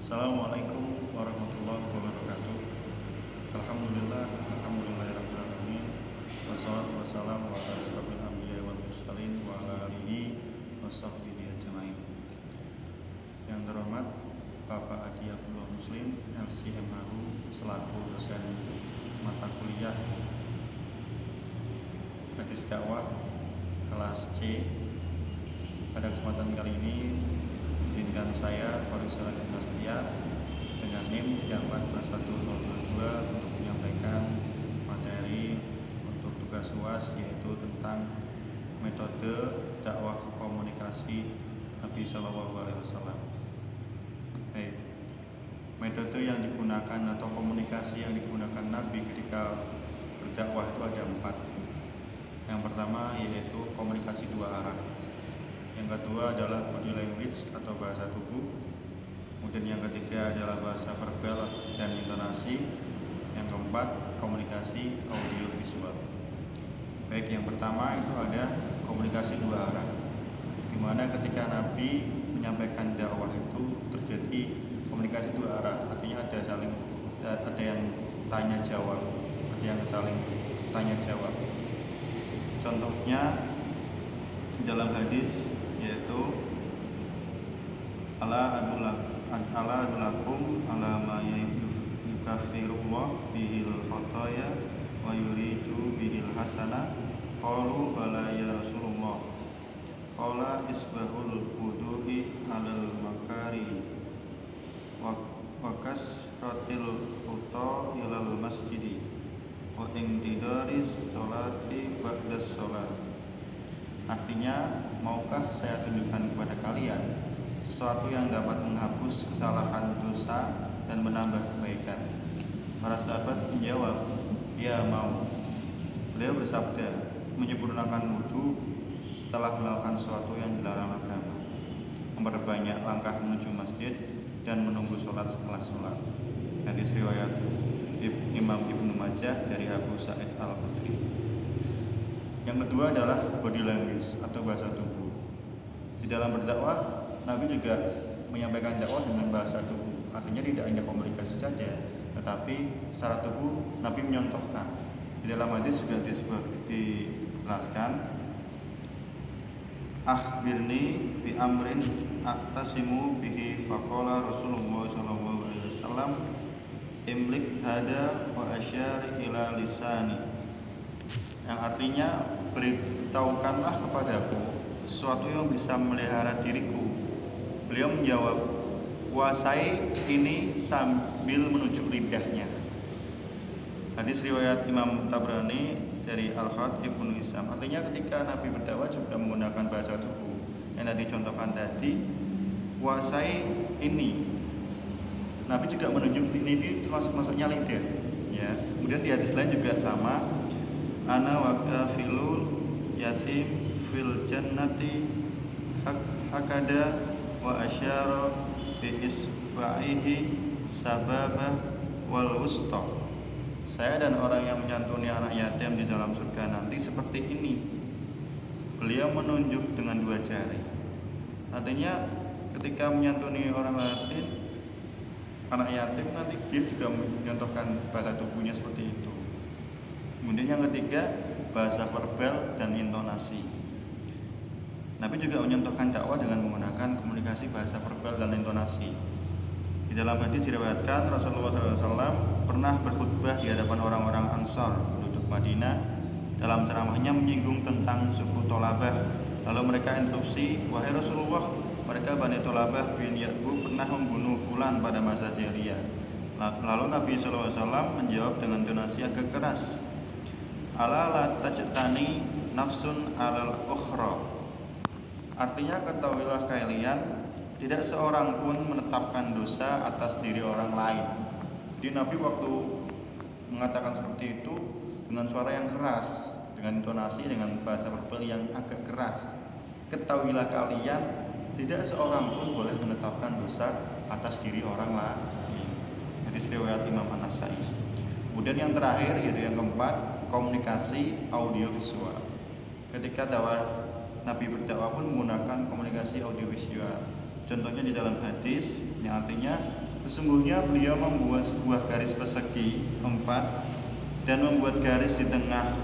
Assalamualaikum warahmatullahi wabarakatuh. Alhamdulillahirabbil alamin. Wassalatu wassalamu ala asyrofil anbiya'i wal mursalin wa ala alihi washabbihi ajmain. Yang terhormat Bapak Adi Abdullah Muslim LCMAU selaku dosen mata kuliah Hadis Dakwah kelas C. Pada kesempatan kali ini izinkan saya Farisal Dinastia dengan NIM 4102 untuk menyampaikan materi untuk tugas UAS, yaitu tentang metode dakwah komunikasi Nabi Shallallahu Alaihi Wasallam. Metode yang digunakan atau komunikasi yang digunakan Nabi ketika berdakwah itu ada 4. Yang pertama yaitu komunikasi 2 arah. Yang kedua adalah body language atau bahasa tubuh. Kemudian yang ketiga adalah bahasa verbal dan intonasi. Yang keempat, komunikasi audio visual. Baik, yang pertama itu ada komunikasi 2 arah, di mana ketika Nabi menyampaikan dakwah itu terjadi komunikasi 2 arah. Artinya ada yang tanya jawab, ada yang saling tanya jawab. Contohnya dalam hadis yaitu ala adulakum ala ma yukaffirullah bihil khataya wa yuridu bihil hasana qalu bala ya Rasulullah qala isbahul wudu'i alal makari wa kasratil khuta ilal masjidi wa intidaris sholati ba'das sholat. Artinya, maukah saya tunjukkan kepada kalian sesuatu yang dapat menghapus kesalahan dosa dan menambah kebaikan? Para sahabat menjawab, ya mau. Beliau bersabda, menyempurnakan wudhu setelah melakukan sesuatu yang dilarang agama, memperbanyak langkah menuju masjid, dan menunggu sholat setelah sholat. Hadis riwayat Imam Ibnu Majah dari Abu Sa'id Al-Khudri. Yang kedua adalah body language atau bahasa tubuh. Di dalam berdakwah, Nabi juga menyampaikan dakwah dengan bahasa tubuh. Artinya tidak hanya komunikasi saja, tetapi secara tubuh Nabi menyontohkan. Di dalam hadis juga dijelaskan, akhbirni bi amrin aqtasimu bihi faqala Rasulullah sallallahu alaihi wasallam imlik hada wa asyar ila lisani. Yang artinya, beritahukanlah kepadaku sesuatu yang bisa memelihara diriku. Beliau menjawab, kuasai ini sambil menunjuk lidahnya. Hadis riwayat Imam Tabrani dari Al-Khat Ibnu Hisam. Artinya ketika Nabi berdakwah juga menggunakan bahasa tubuh yang tadi contohkan tadi, kuasai ini. Nabi juga menunjuk ini termasuknya lidah. Ya. Kemudian di hadis lain juga sama. Ana wa kafilul yatim fil jannati hakada wa asyara bi isba'ihi sababa wal wusta. Saya dan orang yang menyantuni anak yatim di dalam surga nanti seperti ini. Beliau menunjuk dengan 2 jari. Artinya ketika menyantuni orang yatim, anak yatim, nanti dia juga mencontohkan bahasa tubuhnya seperti itu. Kemudian yang ketiga, bahasa verbal dan intonasi. Nabi juga menyontohkan dakwah dengan menggunakan komunikasi bahasa verbal dan intonasi. Di dalam hadis diriwayatkan Rasulullah SAW pernah berkhutbah di hadapan orang-orang Ansar penduduk Madinah. Dalam ceramahnya menyinggung tentang suku Tolabah. Lalu mereka interupsi, wahai Rasulullah, mereka Bani Tolabah bin Ya'bu pernah membunuh fulan pada masa jahiliyah. Lalu Nabi SAW menjawab dengan intonasi agak keras, ala la tajtani nafsun alal ukhra. Artinya, ketahuilah kalian, tidak seorang pun menetapkan dosa atas diri orang lain. Jadi Nabi waktu mengatakan seperti itu dengan suara yang keras, dengan intonasi, dengan bahasa verbal yang agak keras. Ketahuilah kalian, tidak seorang pun boleh menetapkan dosa atas diri orang lain. Hadis riwayat Imam An-Nasai. Kemudian yang terakhir yaitu yang keempat, komunikasi audio visual. Ketika Nabi berdakwah pun menggunakan komunikasi audio visual. Contohnya di dalam hadis yang artinya Sesungguhnya beliau membuat sebuah garis persegi 4 dan membuat garis di tengah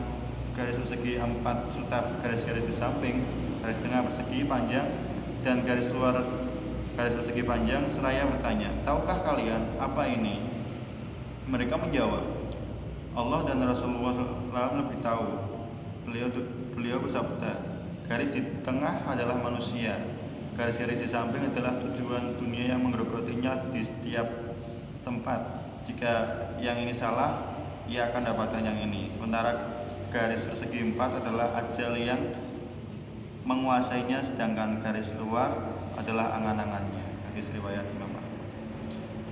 garis persegi 4 serta garis-garis di samping garis tengah persegi panjang dan garis luar garis persegi panjang, seraya bertanya, tahukah kalian apa ini? Mereka menjawab, Allah dan Rasulullah SAW lebih tahu. Beliau bersabda, garis di tengah adalah manusia, garis-garis di samping adalah tujuan dunia yang menggerogotinya di setiap tempat. Jika yang ini salah, ia akan dapatkan yang ini. Sementara garis persegi 4 adalah ajal yang menguasainya, sedangkan garis luar adalah angan-angannya. Hadis riwayat Imam Ahmad.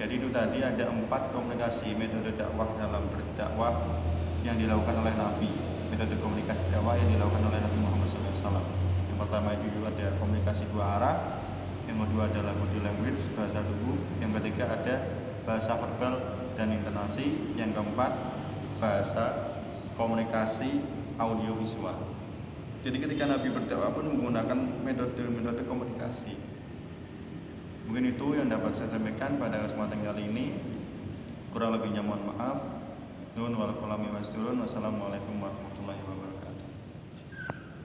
Jadi itu tadi ada 4 komunikasi metode dakwah dalam berdakwah yang dilakukan oleh Nabi. Metode komunikasi dakwah yang dilakukan oleh Nabi Muhammad SAW. Yang pertama itu ada komunikasi 2 arah. Yang kedua adalah body language, bahasa tubuh. Yang ketiga ada bahasa verbal dan intonasi. Yang keempat bahasa komunikasi audiovisual. Jadi ketika Nabi berdakwah pun menggunakan metode komunikasi. Mungkin itu yang dapat saya sampaikan pada kesempatan kali ini. Kurang lebihnya mohon maaf. Nun wal qalami wasturun. Wassalamualaikum warahmatullahi wabarakatuh.